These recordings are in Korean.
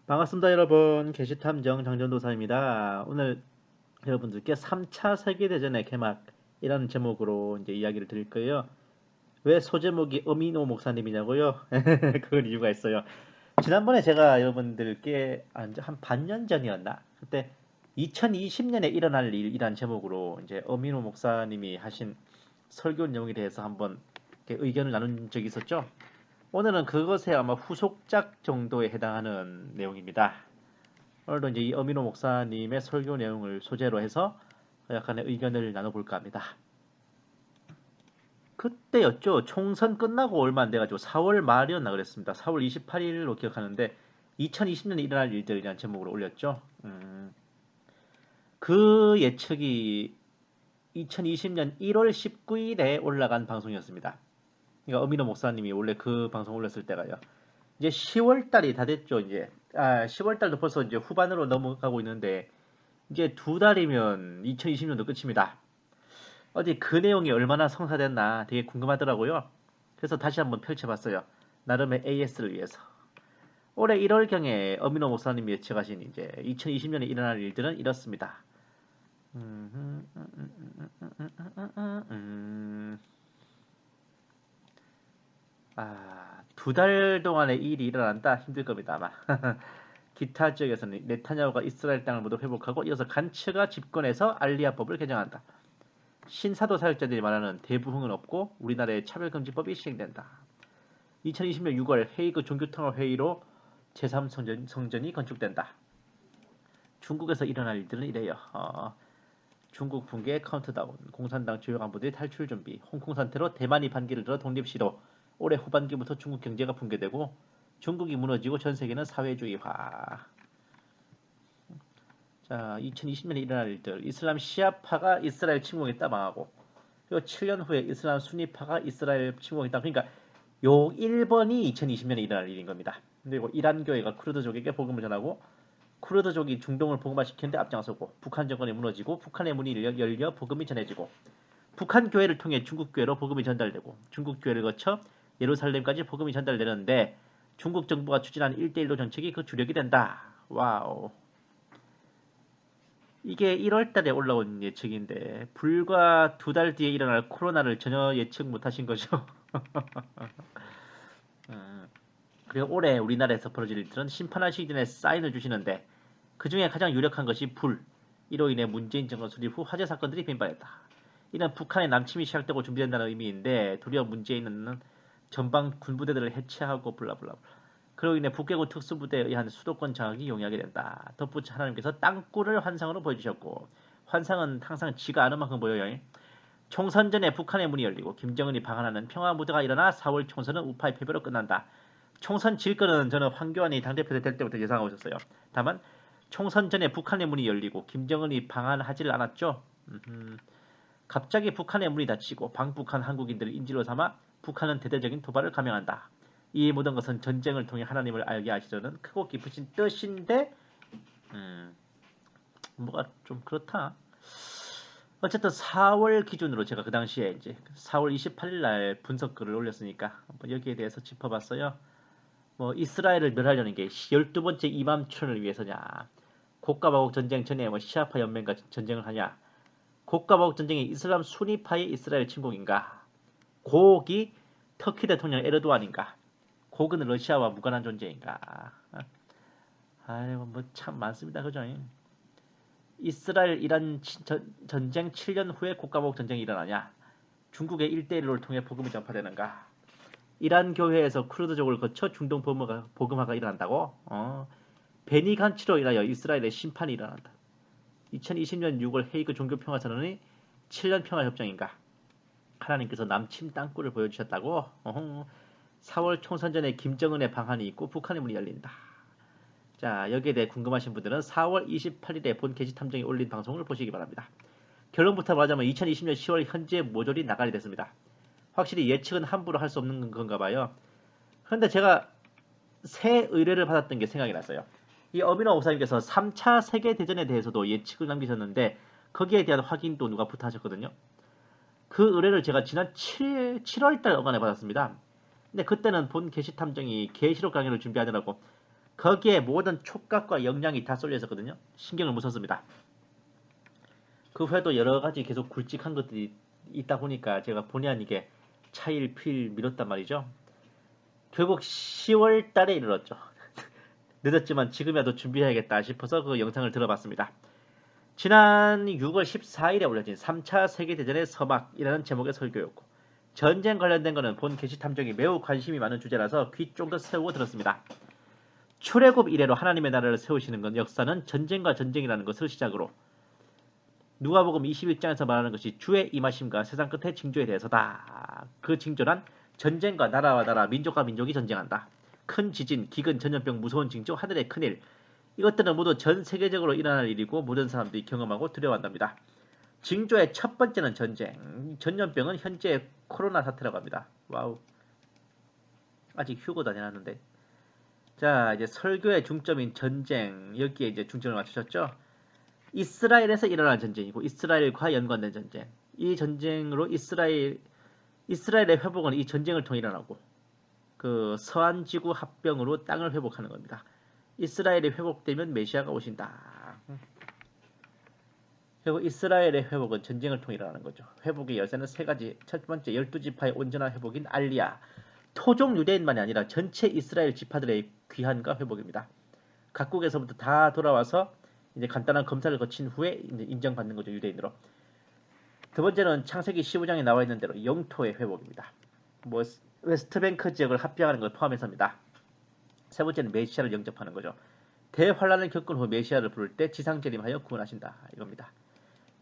반갑습니다, 여러분. 게시탐정 장전도사입니다. 오늘 여러분들께 3차 세계대전의 개막이라는 제목으로 이제 이야기를 드릴 거예요. 왜 소제목이 어미노 목사님이냐고요? 그건 이유가 있어요. 지난번에 제가 여러분들께 한 반년 전이었나? 그때 2020년에 일어날 일이란 제목으로 이제 어미노 목사님이 하신 설교 내용에 대해서 한번 이렇게 의견을 나눈 적이 있었죠. 오늘은 그것에 아마 후속작 정도에 해당하는 내용입니다. 오늘도 이제 이 어미노 목사님의 설교 내용을 소재로 해서 약간의 의견을 나눠볼까 합니다. 그때였죠. 총선 끝나고 얼마 안 돼가지고 4월 말이었나 그랬습니다. 4월 28일로 기억하는데 2020년에 일어날 일들이라는 제목으로 올렸죠. 그 예측이 2020년 1월 19일에 올라간 방송이었습니다. 그러니까 어미노 목사님이 원래 그 방송 올렸을 때가요. 이제 10월 달이 다 됐죠. 이제 10월 달도 벌써 이제 후반으로 넘어가고 있는데 이제 두 달이면 2020년도 끝입니다. 어디 그 내용이 얼마나 성사됐나 되게 궁금하더라고요. 그래서 다시 한번 펼쳐봤어요. 나름의 AS를 위해서. 올해 1월경에 어미노 목사님이 예측하신 이제 2020년에 일어날 일들은 이렇습니다. 두 달 동안의 일이 일어난다 힘들 겁니다 아마. 기타 지역에서는 네타냐후가 이스라엘 땅을 모두 회복하고 이어서 간츠가 집권해서 알리아법을 개정한다. 신사도 사역자들이 말하는 대부흥은 없고 우리나라의 차별금지법이 시행된다. 2020년 6월 헤이그 종교통합회의로 제3성전이 건축된다. 중국에서 일어날 일들은 이래요. 중국 붕괴 카운트다운, 공산당 주요 간부들의 탈출 준비, 홍콩 사태로 대만이 반기를 들어 독립시도, 올해 후반기부터 중국 경제가 붕괴되고 중국이 무너지고 전 세계는 사회주의화. 자, 2020년에 일어날 일들. 이슬람 시아파가 이스라엘 침공했다 망하고 그리고 7년 후에 이슬람 순위파가 이스라엘 침공했다. 그러니까 요 1번이 2020년에 일어날 일인 겁니다. 그리고 이란 교회가 쿠르드족에게 복음을 전하고 쿠르드족이 중동을 복음화시키는데 앞장서고 북한 정권이 무너지고 북한의 문이 열려 복음이 전해지고 북한 교회를 통해 중국 교회로 복음이 전달되고 중국 교회를 거쳐 예루살렘까지 복음이 전달되는데 중국 정부가 추진하는 1대1로 정책이 그 주력이 된다. 와우. 이게 1월 달에 올라온 예측인데 불과 두 달 뒤에 일어날 코로나를 전혀 예측 못하신 거죠. 그리고 올해 우리나라에서 벌어질 일들은 심판하시기 전에 사인을 주시는데 그 중에 가장 유력한 것이 불. 이로 인해 문재인 정권 수립 후 화재 사건들이 빈발했다. 이는 북한의 남침이 시작되고 준비된다는 의미인데 도리어 문재인은 전방 군부대들을 해체하고 블라블라. 그로 인해 북괴군 특수부대에 의한 수도권 장악이 용이하게 된다. 덧붙여 하나님께서 땅굴을 환상으로 보여주셨고 환상은 항상 지가 아는 만큼 보여요. 총선 전에 북한의 문이 열리고 김정은이 방한하는 평화무드가 일어나 4월 총선은 우파의 패배로 끝난다. 총선 질 거는 저는 황교안이 당대표 될 때부터 예상하고 있었어요. 다만 총선 전에 북한의 문이 열리고 김정은이 방한하지를 않았죠. 갑자기 북한의 문이 닫히고 방북한 한국인들을 인질로 삼아 북한은 대대적인 도발을 감행한다. 이 모든 것은 전쟁을 통해 하나님을 알게 하시려는 크고 깊으신 뜻인데 뭐가 좀 그렇다. 어쨌든 4월 기준으로 제가 그 당시에 이제 4월 28일 날 분석글을 올렸으니까 한번 여기에 대해서 짚어봤어요. 뭐 이스라엘을 멸하려는 게 12번째 이맘춘을 위해서냐, 고가바국 전쟁 전에 뭐 시아파 연맹과 전쟁을 하냐, 고가바국 전쟁이 이슬람 수니파의 이스라엘 침공인가, 고기 터키 대통령 에르도안인가, 고은 러시아와 무관한 존재인가. 아이고 뭐 참 많습니다, 그죠? 이스라엘 이란 전쟁 7년 후에 고가바국 전쟁이 일어나냐, 중국의 1대1을 통해 복음이 전파되는가, 이란 교회에서 쿠르드족을 거쳐 중동 복음화가 일어난다고? 베니 간치로 인하여 이스라엘의 심판이 일어난다. 2020년 6월 헤이그 종교평화선언이 7년 평화협정인가? 하나님께서 남침 땅굴을 보여주셨다고? 4월 총선 전에 김정은의 방한이 있고 북한의 문이 열린다. 자, 여기에 대해 궁금하신 분들은 4월 28일에 본 게시 탐정이 올린 방송을 보시기 바랍니다. 결론부터 말하자면 2020년 10월 현재 모조리 나가리 됐습니다. 확실히 예측은 함부로 할 수 없는 건가 봐요. 그런데 제가 새 의뢰를 받았던 게 생각이 났어요. 이 어미노 목사님께서 3차 세계대전에 대해서도 예측을 남기셨는데 거기에 대한 확인도 누가 부탁하셨거든요. 그 의뢰를 제가 지난 7월 달 어간에 받았습니다. 근데 그때는 본 게시탐정이 계시록 강의를 준비하느라고 거기에 모든 촉각과 역량이 다 쏠려 있었거든요. 신경을 못 썼습니다. 그 후에도 여러 가지 계속 굵직한 것들이 있다 보니까 제가 본의 아니게 차일피일 미뤘단 말이죠. 결국 10월 달에 이르렀죠. 늦었지만 지금이라도 준비해야겠다 싶어서 그 영상을 들어봤습니다. 지난 6월 14일에 올려진 3차 세계대전의 서막이라는 제목의 설교였고, 전쟁 관련된 것은 본 게시 탐정이 매우 관심이 많은 주제라서 귀 쫑긋 세우고 들었습니다. 출애굽 이래로 하나님의 나라를 세우시는 건 역사는 전쟁과 전쟁이라는 것을 시작으로 누가복음 21장에서 말하는 것이 주의 임하심과 세상 끝의 징조에 대해서다. 그 징조란 전쟁과 나라와 나라, 민족과 민족이 전쟁한다. 큰 지진, 기근, 전염병, 무서운 징조, 하늘의 큰일. 이것들은 모두 전 세계적으로 일어날 일이고 모든 사람들이 경험하고 두려워한답니다. 징조의 첫 번째는 전쟁. 전염병은 현재 코로나 사태라고 합니다. 와우. 아직 휴고도 안 해놨는데. 자, 이제 설교의 중점인 전쟁. 여기에 이제 중점을 맞추셨죠? 이스라엘에서 일어난 전쟁이고 이스라엘과 연관된 전쟁. 이 전쟁으로 이스라엘의 회복은 이 전쟁을 통해 일어나고 그 서한지구 합병으로 땅을 회복하는 겁니다. 이스라엘이 회복되면 메시아가 오신다. 그리고 이스라엘의 회복은 전쟁을 통해 일어나는 거죠. 회복의 열쇠는 세 가지. 첫 번째, 12지파의 온전한 회복인 알리야. 토종 유대인만이 아니라 전체 이스라엘 지파들의 귀환과 회복입니다. 각국에서부터 다 돌아와서 이제 간단한 검사를 거친 후에 이제 인정받는 거죠, 유대인으로. 두 번째는 창세기 15장에 나와 있는 대로 영토의 회복입니다. 뭐 웨스트뱅크 지역을 합병하는 걸 포함해서입니다. 세 번째는 메시아를 영접하는 거죠. 대환란을 겪은 후 메시아를 부를 때 지상재림하여 구원하신다, 이겁니다.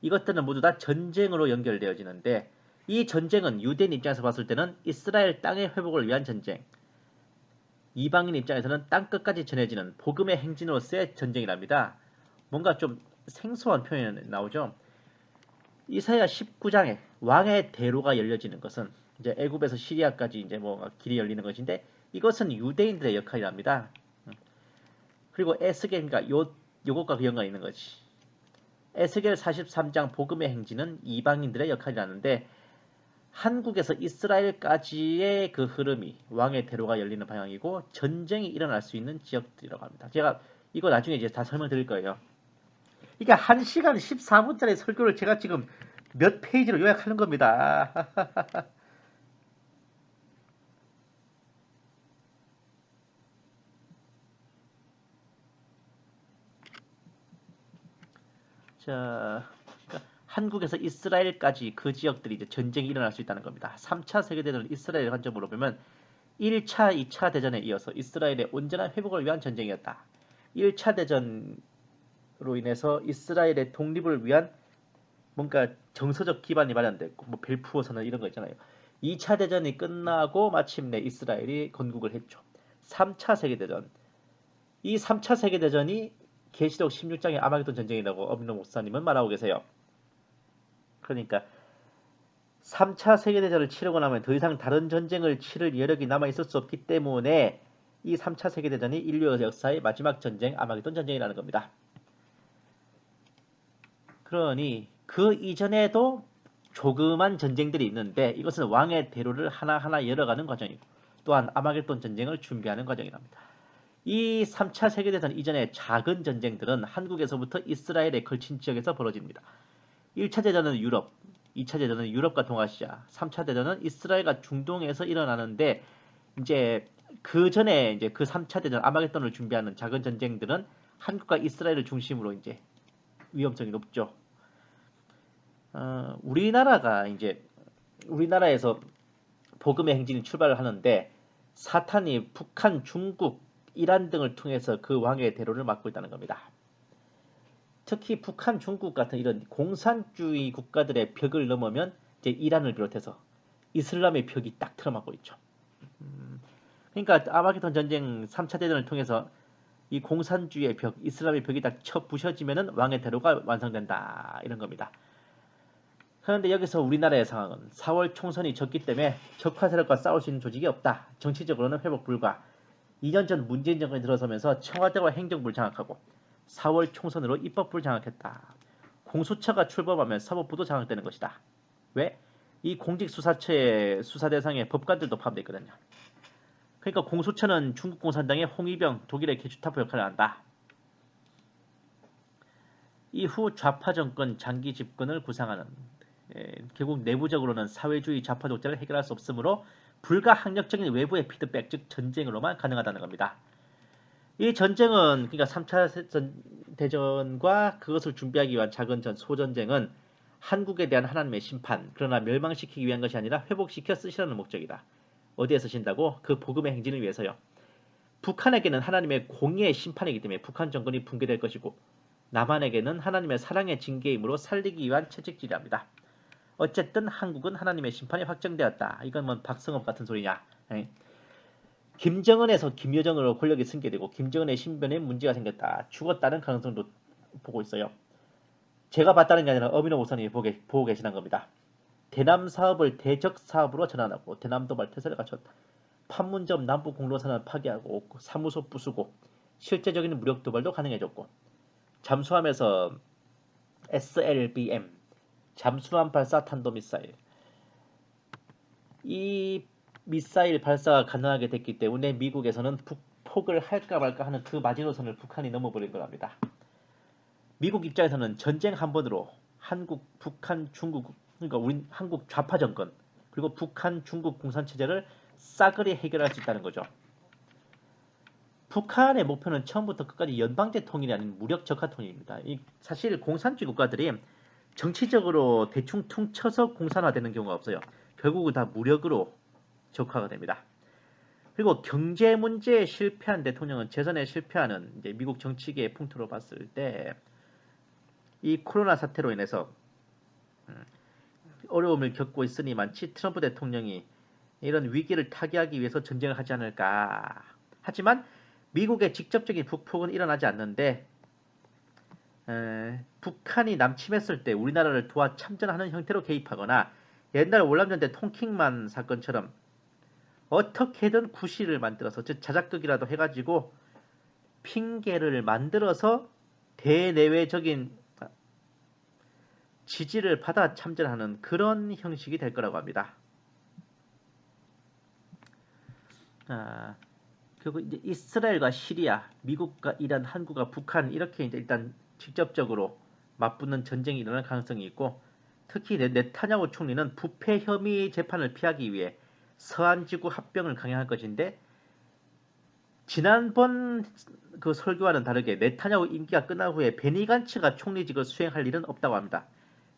이것들은 모두 다 전쟁으로 연결되어지는데 이 전쟁은 유대인 입장에서 봤을 때는 이스라엘 땅의 회복을 위한 전쟁, 이방인 입장에서는 땅끝까지 전해지는 복음의 행진으로서의 전쟁이랍니다. 뭔가 좀 생소한 표현이 나오죠. 이사야 19장에 왕의 대로가 열려지는 것은 이제 애굽에서 시리아까지 이제 뭐 길이 열리는 것인데 이것은 유대인들의 역할이랍니다. 그리고 에스겔과 요것과 그 연관이 있는 거지. 에스겔 43장 복음의 행진은 이방인들의 역할이라는데 한국에서 이스라엘까지의 그 흐름이 왕의 대로가 열리는 방향이고 전쟁이 일어날 수 있는 지역들이라고 합니다. 제가 이거 나중에 이제 다 설명드릴 거예요. 이게 1시간 14분짜리 설교를 제가 지금 몇 페이지로 요약하는 겁니다. 자, 그러니까 한국에서 이스라엘까지 그 지역들이 이제 전쟁이 일어날 수 있다는 겁니다. 3차 세계대전을 이스라엘 관점으로 보면 1차, 2차 대전에 이어서 이스라엘의 온전한 회복을 위한 전쟁이었다. 1차 대전으로 인해서 이스라엘의 독립을 위한 뭔가 정서적 기반이 마련됐고 뭐 벨푸어 선언 이런 거 있잖아요. 2차 대전이 끝나고 마침내 이스라엘이 건국을 했죠. 3차 세계대전. 이 3차 세계대전이 계시록 16장의 아마겟돈 전쟁이라고 어민노 목사님은 말하고 계세요. 그러니까 3차 세계대전을 치르고 나면 더 이상 다른 전쟁을 치를 여력이 남아있을 수 없기 때문에 이 3차 세계대전이 인류 역사의 마지막 전쟁, 아마겟돈 전쟁이라는 겁니다. 그러니 그 이전에도 조그만 전쟁들이 있는데 이것은 왕의 대로를 하나하나 열어가는 과정이고 또한 아마겟돈 전쟁을 준비하는 과정이랍니다. 이 3차 세계대전 이전의 작은 전쟁들은 한국에서부터 이스라엘에 걸친 지역에서 벌어집니다. 1차 대전은 유럽, 2차 대전은 유럽과 동아시아, 3차 대전은 이스라엘과 중동에서 일어나는데 이제 그 전에 이제 그 3차 대전 아마겟돈을 준비하는 작은 전쟁들은 한국과 이스라엘을 중심으로 이제 위험성이 높죠. 우리나라가 이제 우리나라에서 복음의 행진이 출발을 하는데 사탄이 북한, 중국, 이란 등을 통해서 그 왕의 대로를 막고 있다는 겁니다. 특히 북한, 중국 같은 이런 공산주의 국가들의 벽을 넘으면 이제 이란을 비롯해서 이슬람의 벽이 딱 틀어막고 있죠. 그러니까 아마겟돈 전쟁 3차 대전을 통해서 이 공산주의의 벽, 이슬람의 벽이 딱 쳐 부셔지면은 왕의 대로가 완성된다 이런 겁니다. 그런데 여기서 우리나라의 상황은 4월 총선이 졌기 때문에 적화 세력과 싸울 수 있는 조직이 없다. 정치적으로는 회복 불가. 2년 전 문재인 정권이 들어서면서 청와대와 행정부를 장악하고 4월 총선으로 입법부를 장악했다. 공수처가 출범하면 사법부도 장악되는 것이다. 왜? 이 공직수사처의 수사 대상에 법관들도 포함되어 있거든요. 그러니까 공수처는 중국 공산당의 홍위병, 독일의 게슈타포 역할을 한다. 이후 좌파 정권 장기 집권을 구상하는 결국 내부적으로는 사회주의 좌파 독재를 해결할 수 없으므로 불가항력적인 외부의 피드백, 즉 전쟁으로만 가능하다는 겁니다. 이 전쟁은 그러니까 3차 대전과 그것을 준비하기 위한 작은 소전쟁은 한국에 대한 하나님의 심판, 그러나 멸망시키기 위한 것이 아니라 회복시켜 쓰시라는 목적이다. 어디에 쓰신다고? 그 복음의 행진을 위해서요. 북한에게는 하나님의 공의의 심판이기 때문에 북한 정권이 붕괴될 것이고 남한에게는 하나님의 사랑의 징계이므로 살리기 위한 채찍질이랍니다. 어쨌든 한국은 하나님의 심판이 확정되었다. 이건 뭐 박성업 같은 소리냐. 김정은에서 김여정으로 권력이 승계되고 김정은의 신변에 문제가 생겼다. 죽었다는 가능성도 보고 있어요. 제가 봤다는 게 아니라 어민호 목사님이 보고 계시는 겁니다. 대남 사업을 대적 사업으로 전환하고 대남 도발 태세를 갖췄다. 판문점 남북 공로선을 파괴하고 사무소 부수고 실제적인 무력 도발도 가능해졌고 잠수함에서 SLBM 잠수함 발사 탄도미사일 이 미사일 발사가 가능하게 됐기 때문에 미국에서는 북폭을 할까 말까 하는 그 마지노선을 북한이 넘어버린 거랍니다. 미국 입장에서는 전쟁 한 번으로 한국, 북한, 중국 그러니까 우리 한국 좌파 정권 그리고 북한, 중국 공산 체제를 싸그리 해결할 수 있다는 거죠. 북한의 목표는 처음부터 끝까지 연방제 통일이 아닌 무력 적화 통일입니다. 사실 공산주의 국가들이 정치적으로 대충 퉁쳐서 공산화되는 경우가 없어요. 결국은 다 무력으로 적화가 됩니다. 그리고 경제 문제에 실패한 대통령은 재선에 실패하는 이제 미국 정치계의 풍토로 봤을 때 이 코로나 사태로 인해서 어려움을 겪고 있으니만치 트럼프 대통령이 이런 위기를 타개하기 위해서 전쟁을 하지 않을까. 하지만 미국의 직접적인 북폭은 일어나지 않는데 북한이 남침했을 때 우리나라를 도와 참전하는 형태로 개입하거나 옛날 월남전대 통킹만 사건처럼 어떻게든 구실을 만들어서 즉 자작극이라도 해가지고 핑계를 만들어서 대내외적인 지지를 받아 참전하는 그런 형식이 될 거라고 합니다. 그리고 이제 이스라엘과 시리아, 미국과 이란, 한국과 북한 이렇게 이제 일단 직접적으로 맞붙는 전쟁이 일어날 가능성이 있고 특히 네타냐후 총리는 부패 혐의 재판을 피하기 위해 서한지구 합병을 강행할 것인데 지난번 그 설교와는 다르게 네타냐후 임기가 끝난 후에 베니 간츠가 총리직을 수행할 일은 없다고 합니다.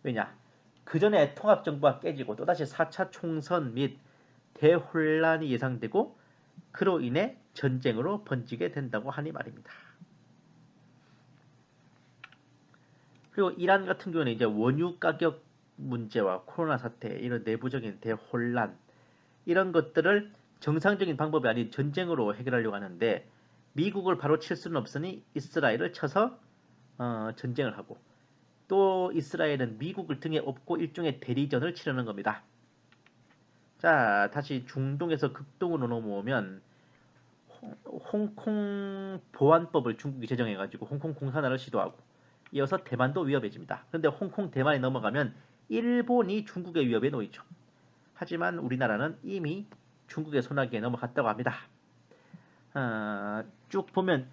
왜냐? 그 전에 통합정부가 깨지고 또다시 4차 총선 및 대혼란이 예상되고 그로 인해 전쟁으로 번지게 된다고 하니 말입니다. 그리고 이란 같은 경우는 이제 원유 가격 문제와 코로나 사태, 이런 내부적인 대혼란 이런 것들을 정상적인 방법이 아닌 전쟁으로 해결하려고 하는데 미국을 바로 칠 수는 없으니 이스라엘을 쳐서 전쟁을 하고 또 이스라엘은 미국을 등에 업고 일종의 대리전을 치르는 겁니다. 자, 다시 중동에서 극동으로 넘어오면 홍콩 보안법을 중국이 제정해가지고 홍콩 공산화를 시도하고 이어서 대만도 위협해집니다. 그런데 홍콩 대만이 넘어가면 일본이 중국의 위협에 놓이죠. 하지만 우리나라는 이미 중국의 손아귀에 넘어갔다고 합니다. 쭉 보면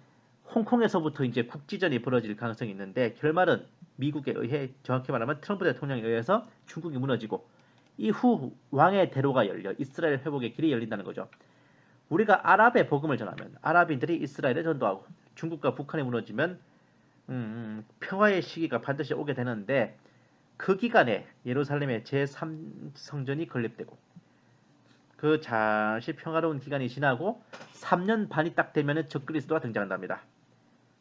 홍콩에서부터 이제 국지전이 벌어질 가능성이 있는데 결말은 미국에 의해 정확히 말하면 트럼프 대통령에 의해서 중국이 무너지고 이후 왕의 대로가 열려 이스라엘 회복의 길이 열린다는 거죠. 우리가 아랍의 복음을 전하면 아랍인들이 이스라엘에 전도하고 중국과 북한이 무너지면 평화의 시기가 반드시 오게 되는데 그 기간에 예루살렘의 제3성전이 건립되고 그 잠시 평화로운 기간이 지나고 3년 반이 딱 되면 적그리스도가 등장한답니다.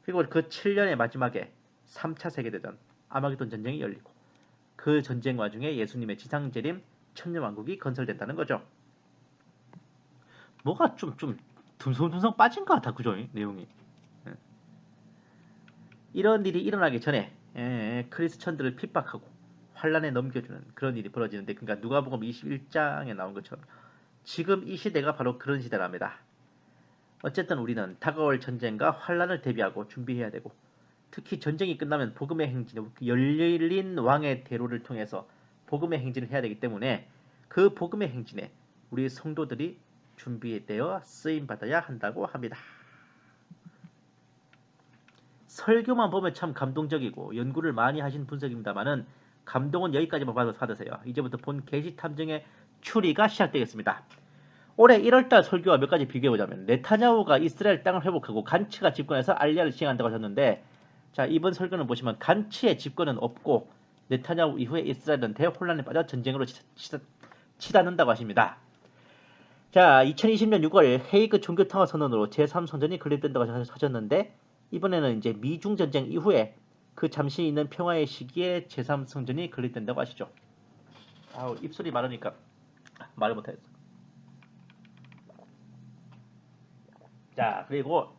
그리고 그 7년의 마지막에 3차 세계대전 아마게돈 전쟁이 열리고 그 전쟁 와중에 예수님의 지상재림 천년왕국이 건설된다는 거죠. 뭐가 좀 듬성듬성 빠진 것 같아 그죠 내용이. 이런 일이 일어나기 전에 크리스천들을 핍박하고 환란에 넘겨주는 그런 일이 벌어지는데 그러니까 누가복음 21장에 나온 것처럼 지금 이 시대가 바로 그런 시대랍니다. 어쨌든 우리는 다가올 전쟁과 환란을 대비하고 준비해야 되고 특히 전쟁이 끝나면 복음의 행진, 열린 왕의 대로를 통해서 복음의 행진을 해야 되기 때문에 그 복음의 행진에 우리 성도들이 준비되어 쓰임받아야 한다고 합니다. 설교만 보면 참 감동적이고 연구를 많이 하신 분석입니다만은 감동은 여기까지만 받으세요. 이제부터 본 게시 탐정의 추리가 시작되겠습니다. 올해 1월달 설교와 몇 가지 비교해보자면 네타냐후가 이스라엘 땅을 회복하고 간츠가 집권해서 알리아를 시행한다고 하셨는데, 자, 이번 설교는 보시면 간츠의 집권은 없고 네타냐후 이후에 이스라엘은 대혼란에 빠져 전쟁으로 치닫는다고 하십니다. 자, 2020년 6월 헤이그 종교통화 선언으로 제3선전이 건립된다고 하셨는데, 이번에는 이제 미중 전쟁 이후에 그 잠시 있는 평화의 시기에 제3성전이 건립된다고 하시죠. 아우, 입술이 마르니까 말을 못하겠어. 자, 그리고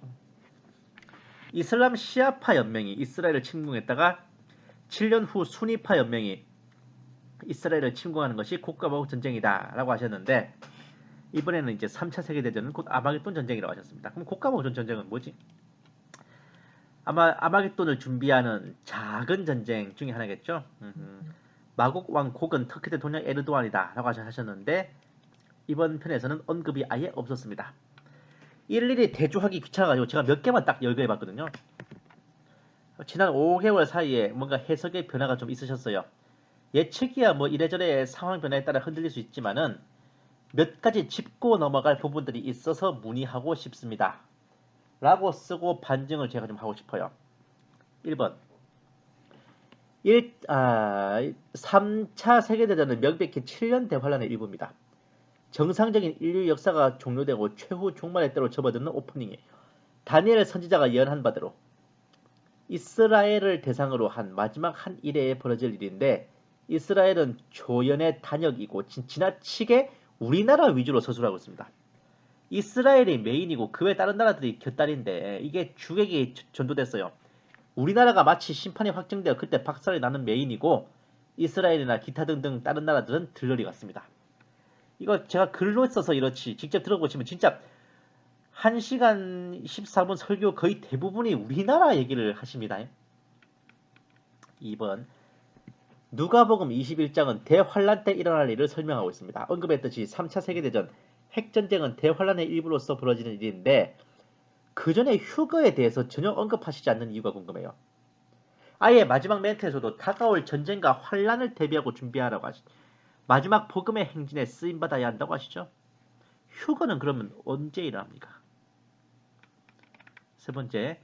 이슬람 시아파 연맹이 이스라엘을 침공했다가 7년 후 수니파 연맹이 이스라엘을 침공하는 것이 곡과 전쟁이다 라고 하셨는데, 이번에는 이제 3차 세계대전은 곧 아마겟돈 전쟁이라고 하셨습니다. 그럼 곡과 전쟁은 뭐지? 아마 아마겟돈을 준비하는 작은 전쟁 중에 하나겠죠. 마곡 왕 곡은 터키 대통령 에르도안이다 라고 하셨는데, 이번 편에서는 언급이 아예 없었습니다. 일일이 대조하기 귀찮아가지고 제가 몇 개만 딱 열거해봤거든요. 지난 5개월 사이에 뭔가 해석의 변화가 좀 있으셨어요. 예측이야 뭐 이래저래 상황 변화에 따라 흔들릴 수 있지만은 몇 가지 짚고 넘어갈 부분들이 있어서 문의하고 싶습니다. 라고 쓰고 반증을 제가 좀 하고 싶어요. 1번 3차 세계대전은 명백히 7년 대환란의 일부입니다. 정상적인 인류 역사가 종료되고 최후 종말의 때로 접어드는 오프닝이에요. 다니엘 선지자가 예언한 바대로 이스라엘을 대상으로 한 마지막 한 일회에 벌어질 일인데, 이스라엘은 조연의 단역이고 지나치게 우리나라 위주로 서술하고 있습니다. 이스라엘이 메인이고 그 외 다른 나라들이 곁다리인데 이게 주객이 전도됐어요. 우리나라가 마치 심판이 확정되어 그때 박살이 나는 메인이고 이스라엘이나 기타 등등 다른 나라들은 들러리 같습니다. 이거 제가 글로 써서 이렇지 직접 들어보시면 진짜 1시간 14분 설교 거의 대부분이 우리나라 얘기를 하십니다. 2번 누가복음 21장은 대환란 때 일어날 일을 설명하고 있습니다. 언급했듯이 3차 세계대전, 핵전쟁은 대환란의 일부로서 벌어지는 일인데 그 전에 휴거에 대해서 전혀 언급하시지 않는 이유가 궁금해요. 아예 마지막 멘트에서도 다가올 전쟁과 환란을 대비하고 준비하라고 하시죠. 마지막 복음의 행진에 쓰임받아야 한다고 하시죠. 휴거는 그러면 언제 일어납니까? 세 번째,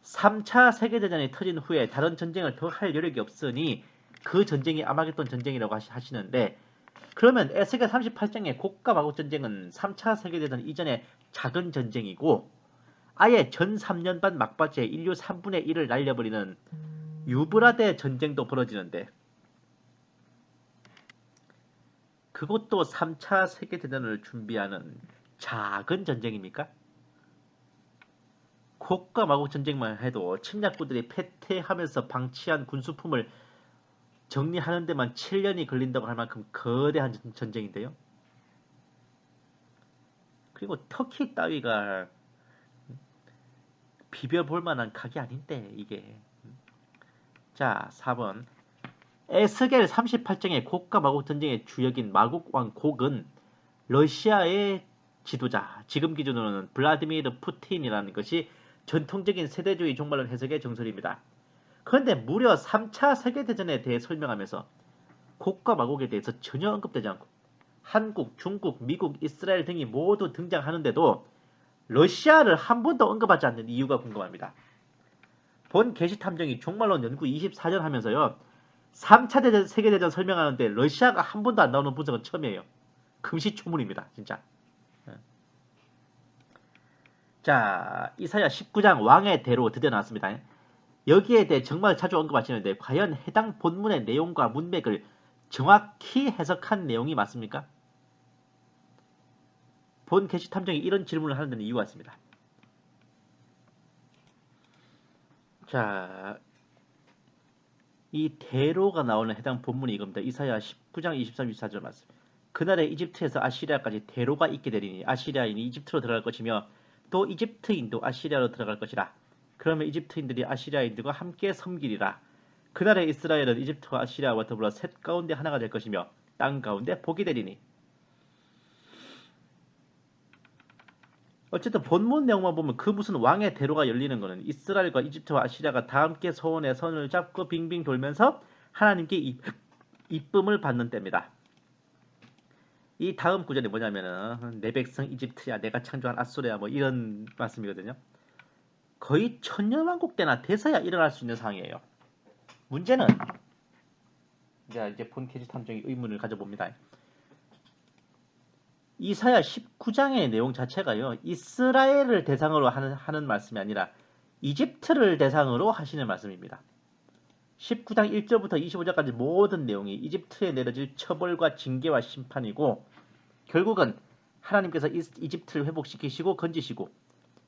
3차 세계대전이 터진 후에 다른 전쟁을 더 할 여력이 없으니 그 전쟁이 아마겟돈 전쟁이라고 하시는데, 그러면 에스겔 38장의 곡과 마곡 전쟁은 3차 세계대전 이전의 작은 전쟁이고 아예 전 3년 반 막바지에 인류 3분의 1을 날려버리는 유브라데 전쟁도 벌어지는데 그것도 3차 세계대전을 준비하는 작은 전쟁입니까? 곡과 마곡 전쟁만 해도 침략군들이 패퇴하면서 방치한 군수품을 정리하는 데만 7년이 걸린다고 할 만큼 거대한 전쟁인데요. 그리고 터키 따위가 비벼볼 만한 각이 아닌데 이게. 자, 4번 에스겔 38장의 곡과 마곡 전쟁의 주역인 마곡 왕 곡은 러시아의 지도자, 지금 기준으로는 블라디미르 푸틴이라는 것이 전통적인 세대주의 종말론 해석의 정설입니다. 그런데 무려 3차 세계대전에 대해 설명하면서 곡과 마곡에 대해서 전혀 언급되지 않고 한국, 중국, 미국, 이스라엘 등이 모두 등장하는데도 러시아를 한 번도 언급하지 않는 이유가 궁금합니다. 본 게시탐정이 종말론 연구 24년 하면서요, 3차 세계대전 설명하는데 러시아가 한 번도 안 나오는 분석은 처음이에요. 금시초문입니다, 진짜. 자, 이사야 19장 왕의 대로 드디어 나왔습니다. 여기에 대해 정말 자주 언급하시는데 과연 해당 본문의 내용과 문맥을 정확히 해석한 내용이 맞습니까? 본 게시탐정이 이런 질문을 하는 데는 이유가 있습니다. 자, 이 대로가 나오는 해당 본문이 이겁니다. 이사야 19장 23, 24절 말씀. 그날에 이집트에서 아시리아까지 대로가 있게 되리니 아시리아인이 이집트로 들어갈 것이며 또 이집트인도 아시리아로 들어갈 것이라. 그러면 이집트인들이 아시리아인들과 함께 섬기리라. 그날에 이스라엘은 이집트와 아시리아와 더불어 셋 가운데 하나가 될 것이며 땅 가운데 복이 되리니. 어쨌든 본문 내용만 보면 그 무슨 왕의 대로가 열리는 거는 이스라엘과 이집트와 아시리아가 다 함께 소원의 선을 잡고 빙빙 돌면서 하나님께 이쁨을 받는 때입니다. 이 다음 구절이 뭐냐면은 내 백성 이집트야 내가 창조한 아수르야 뭐 이런 말씀이거든요. 거의 천년왕국 때나 돼서야 일어날 수 있는 상황이에요. 문제는 이제 본 계시 탐정이 의문을 가져봅니다. 이사야 19장의 내용 자체가요. 이스라엘을 대상으로 하는 말씀이 아니라 이집트를 대상으로 하시는 말씀입니다. 19장 1절부터 25절까지 모든 내용이 이집트에 내려질 처벌과 징계와 심판이고 결국은 하나님께서 이집트를 회복시키시고 건지시고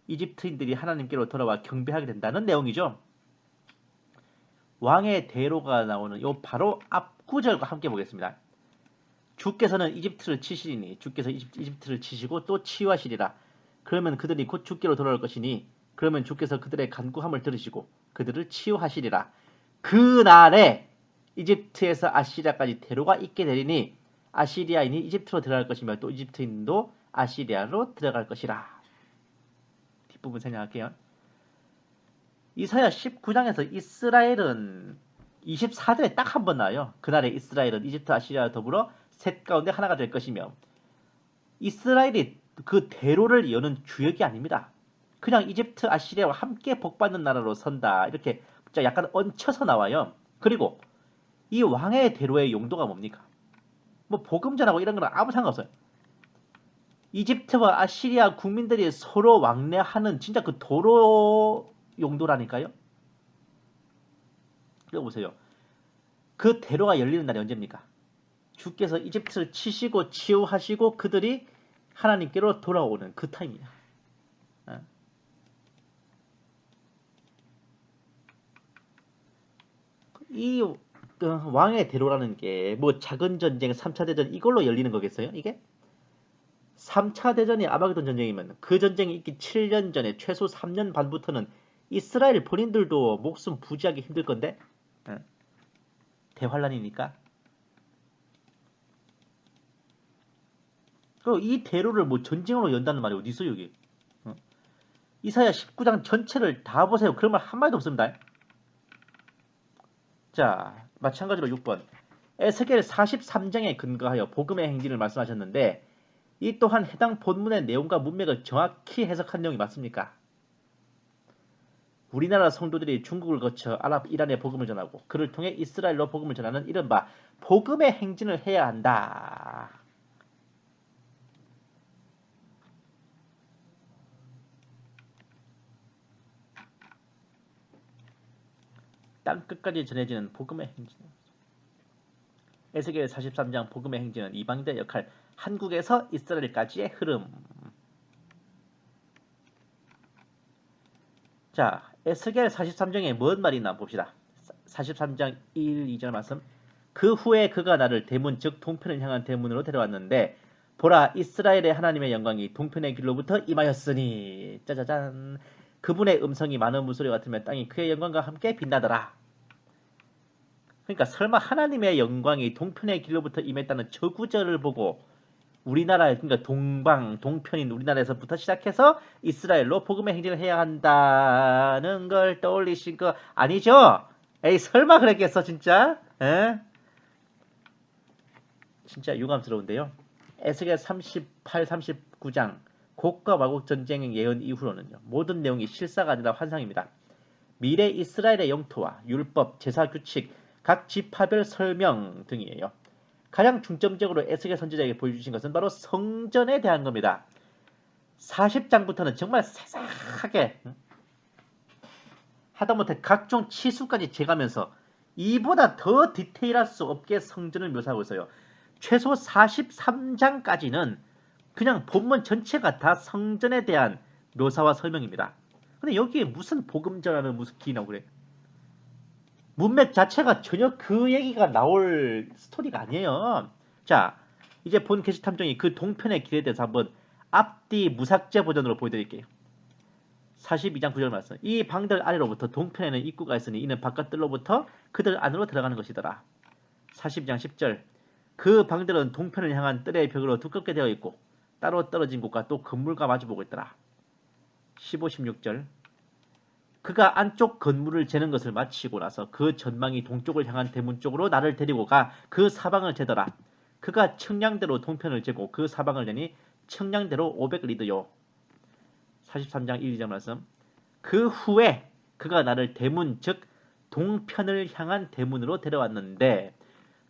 이집트인들이 하나님께로 돌아와 경배하게 된다는 내용이죠. 왕의 대로가 나오는 요 바로 앞 구절과 함께 보겠습니다. 주께서는 이집트를 치시리니 주께서 이집트를 치시고 또 치유하시리라. 그러면 그들이 곧 주께로 돌아올 것이니 그러면 주께서 그들의 간구함을 들으시고 그들을 치유하시리라. 그날에 이집트에서 아시리아까지 대로가 있게 되리니 아시리아인이 이집트로 들어갈 것이며 또 이집트인도 아시리아로 들어갈 것이라. 뒷부분 생략할게요. 이사야 19장에서 이스라엘은 24절에 딱 한 번 나와요. 그날에 이스라엘은 이집트 아시리아와 더불어 셋 가운데 하나가 될 것이며 이스라엘이 그 대로를 여는 주역이 아닙니다. 그냥 이집트 아시리아와 함께 복받는 나라로 선다. 이렇게 약간 얹혀서 나와요. 그리고 이 왕의 대로의 용도가 뭡니까? 뭐 복음 전하고 이런 거는 아무 상관없어요. 이집트와 아시리아 국민들이 서로 왕래하는 진짜 그 도로 용도라니까요. 그리고 보세요. 그 대로가 열리는 날이 언제입니까? 주께서 이집트를 치시고 치유하시고 그들이 하나님께로 돌아오는 그 타임이야. 이 왕의 대로라는 게 뭐 작은 전쟁, 3차 대전 이걸로 열리는 거겠어요? 이게? 3차 대전이 아마게돈 전쟁이면 그 전쟁이 있기 7년 전에 최소 3년 반부터는 이스라엘 본인들도 목숨 부지하기 힘들 건데 대환란이니까. 그리고 이 대로를 뭐 전쟁으로 연다는 말이 어디 있어요 여기? 이사야 19장 전체를 다 보세요. 그런 말 한마디도 없습니다. 자, 마찬가지로 6번. 에스겔 43장에 근거하여 복음의 행진을 말씀하셨는데 이 또한 해당 본문의 내용과 문맥을 정확히 해석한 내용이 맞습니까? 우리나라 성도들이 중국을 거쳐 아랍 이란에 복음을 전하고 그를 통해 이스라엘로 복음을 전하는 이른바 복음의 행진을 해야 한다. 땅끝까지 전해지는 복음의 행진. 에스겔 43장 복음의 행진은 이방인들의 역할, 한국에서 이스라엘까지의 흐름. 자, 에스겔 43장에 뭔 말이 있나 봅시다. 43장 1, 2절 말씀. 그 후에 그가 나를 대문 즉 동편을 향한 대문으로 데려왔는데 보라 이스라엘의 하나님의 영광이 동편의 길로부터 임하였으니 짜자잔 그분의 음성이 많은 물소리 같으며 땅이 그의 영광과 함께 빛나더라. 그러니까 설마 하나님의 영광이 동편의 길로부터 임했다는 저 구절을 보고 우리나라 그러니까 동편인 우리나라에서부터 시작해서 이스라엘로 복음의 행진을 해야 한다는 걸 떠올리신 거 아니죠? 에이 설마 그랬겠어 진짜? 에? 진짜 유감스러운데요. 에스겔 38, 39장 곡과 마곡 전쟁 예언 이후로는요. 모든 내용이 실사가 아니라 환상입니다. 미래 이스라엘의 영토와 율법, 제사 규칙, 각 지파별 설명 등이에요. 가장 중점적으로 에스겔 선지자에게 보여주신 것은 바로 성전에 대한 겁니다. 40장부터는 정말 세세하게 하다못해 각종 치수까지 재가면서 이보다 더 디테일할 수 없게 성전을 묘사하고 있어요. 최소 43장까지는 그냥 본문 전체가 다 성전에 대한 묘사와 설명입니다. 근데 여기에 무슨 복음 전하는 무슨 기 나오고 그래? 문맥 자체가 전혀 그 얘기가 나올 스토리가 아니에요. 자, 이제 본 게시탐정이 그 동편의 길에 대해서 한번 앞뒤 무삭제 버전으로 보여드릴게요. 42장 9절 말씀. 이 방들 아래로부터 동편에는 입구가 있으니 이는 바깥들로부터 그들 안으로 들어가는 것이더라. 42장 10절. 그 방들은 동편을 향한 뜰의 벽으로 두껍게 되어 있고 따로 떨어진 곳과 또 건물과 마주보고 있더라. 15, 16절. 그가 안쪽 건물을 재는 것을 마치고 나서 그 전망이 동쪽을 향한 대문 쪽으로 나를 데리고 가 그 사방을 재더라. 그가 청량대로 동편을 재고 그 사방을 재니 청량대로 500리더요. 43장 1, 2절 말씀. 그 후에 그가 나를 대문 즉 동편을 향한 대문으로 데려왔는데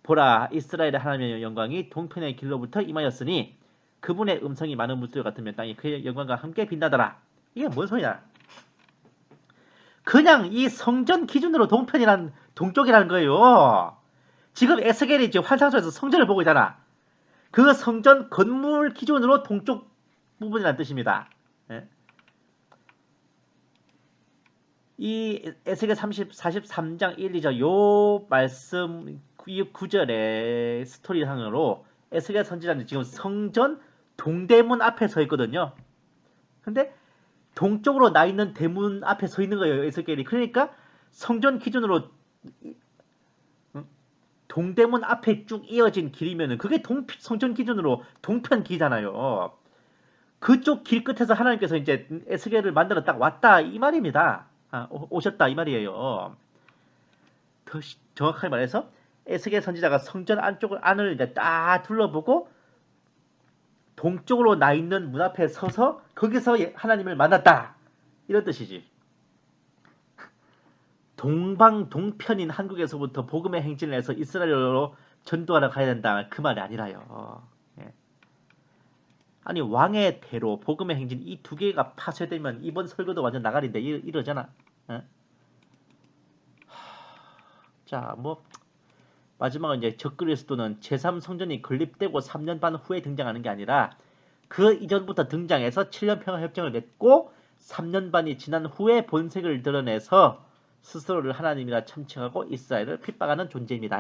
보라 이스라엘의 하나님의 영광이 동편의 길로부터 임하였으니 그분의 음성이 많은 물소리 같으면 땅이 그의 영광과 함께 빛나더라. 이게 뭔 소리야? 그냥 이 성전 기준으로 동편이란 동쪽이라는 거예요. 지금 에스겔이 지금 환상소에서 성전을 보고 있잖아. 그 성전 건물 기준으로 동쪽 부분이라는 뜻입니다. 예? 이 에스겔 43장 1, 2절 요 말씀 이 구절의 스토리상으로 에스겔 선지자는 지금 성전 동대문 앞에 서 있거든요. 근데 동쪽으로 나 있는 대문 앞에 서 있는 거예요. 에스겔이. 그러니까 성전 기준으로 동대문 앞에 쭉 이어진 길이면은 그게 성전 기준으로 동편 길이잖아요. 그쪽 길 끝에서 하나님께서 이제 에스겔을 만들어 딱 왔다 이 말입니다. 오셨다 이 말이에요. 더 정확하게 말해서 에스겔 선지자가 성전 안을 이제 딱 둘러보고 동쪽으로 나 있는 문 앞에 서서 거기서 하나님을 만났다 이런 뜻이지. 동방동편인 한국에서부터 복음의 행진을 해서 이스라엘로 전도하러 가야 된다 그 말이 아니라요. 예. 아니 왕의 대로 복음의 행진 이 두 개가 파쇄되면 이번 설교도 완전 나가리인데 이러잖아. 예? 자, 뭐 마지막은 이제 적그리스도는 제3성전이 건립되고 3년 반 후에 등장하는 게 아니라 그 이전부터 등장해서 7년 평화협정을 맺고 3년 반이 지난 후에 본색을 드러내서 스스로를 하나님이라 참칭하고 이스라엘을 핍박하는 존재입니다.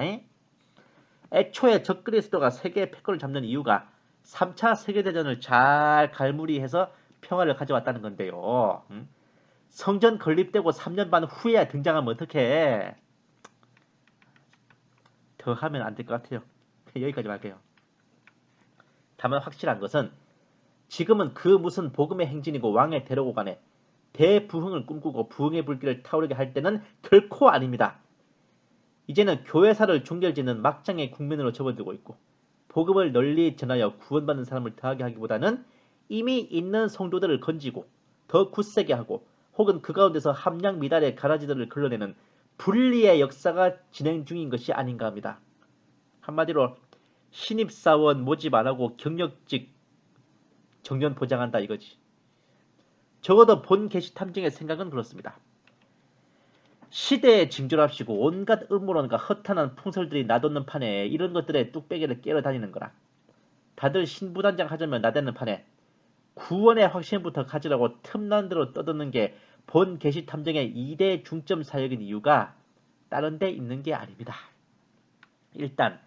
애초에 적그리스도가 세계의 패권을 잡는 이유가 3차 세계대전을 잘 갈무리해서 평화를 가져왔다는 건데요. 성전 건립되고 3년 반 후에 등장하면 어떡해. 더 하면 안 될 것 같아요. 여기까지 할게요. 다만 확실한 것은 지금은 그 무슨 복음의 행진이고 왕의 대로고 간에 대부흥을 꿈꾸고 부흥의 불길을 타오르게 할 때는 결코 아닙니다. 이제는 교회사를 종결짓는 막장의 국면으로 접어들고 있고 복음을 널리 전하여 구원받는 사람을 더하게 하기보다는 이미 있는 성도들을 건지고 더 굳세게 하고 혹은 그 가운데서 함량 미달의 가라지들을 걸러내는 분리의 역사가 진행 중인 것이 아닌가 합니다. 한마디로 신입사원 모집 안 하고 경력직 정년 보장한다 이거지. 적어도 본 게시 탐정의 생각은 그렇습니다. 시대에 징조랍시고 온갖 음모론과 허탄한 풍설들이 나돋는 판에 이런 것들에 뚝배기를 깨러 다니는 거라. 다들 신부단장 하자면 나대는 판에 구원의 확신부터 가지라고 틈난 대로 떠드는 게 본 게시 탐정의 2대 중점 사역인 이유가 다른 데 있는 게 아닙니다. 일단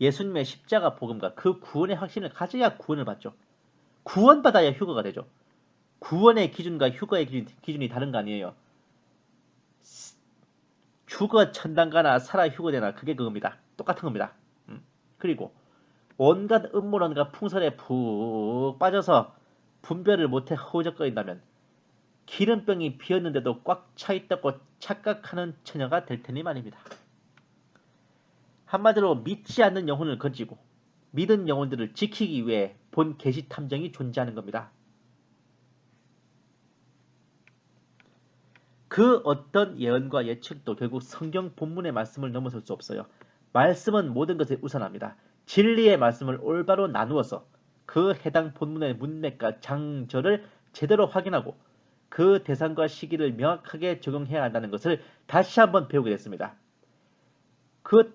예수님의 십자가 복음과 그 구원의 확신을 가져야 구원을 받죠. 구원받아야 휴거가 되죠. 구원의 기준과 휴거의 기준이 다른 거 아니에요. 죽어 천당가나 살아 휴거되나 그게 그겁니다. 똑같은 겁니다. 그리고 온갖 음모론과 풍설에 푹 빠져서 분별을 못해 허우적거린다면 기름병이 비었는데도 꽉 차있다고 착각하는 처녀가 될 테니 말입니다. 한마디로 믿지 않는 영혼을 건지고 믿은 영혼들을 지키기 위해 본 계시 탐정이 존재하는 겁니다. 그 어떤 예언과 예측도 결국 성경 본문의 말씀을 넘어설 수 없어요. 말씀은 모든 것에 우선합니다. 진리의 말씀을 올바로 나누어서 그 해당 본문의 문맥과 장절을 제대로 확인하고 그 대상과 시기를 명확하게 적용해야 한다는 것을 다시 한번 배우게 됐습니다. 그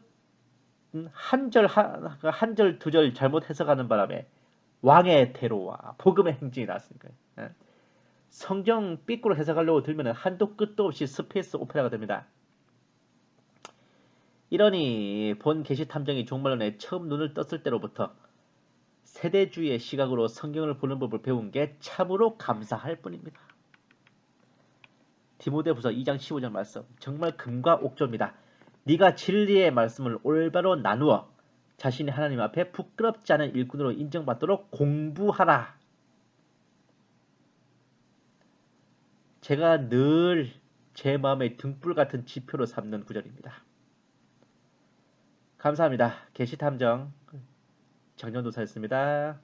한 절 두 절 잘못 해석하는 바람에 왕의 대로와 복음의 행진이 나왔으니까요. 성경 삐꾸로 해석하려고 들면 한도 끝도 없이 스페이스 오페라가 됩니다. 이러니 본 게시 탐정이 종말론에 처음 눈을 떴을 때로부터 세대주의의 시각으로 성경을 보는 법을 배운 게 참으로 감사할 뿐입니다. 디모데후서 2장 15절 말씀 정말 금과 옥조입니다. 네가 진리의 말씀을 올바로 나누어 자신이 하나님 앞에 부끄럽지 않은 일꾼으로 인정받도록 공부하라. 제가 늘 제 마음의 등불 같은 지표로 삼는 구절입니다. 감사합니다. 게시탐정 정연도사였습니다.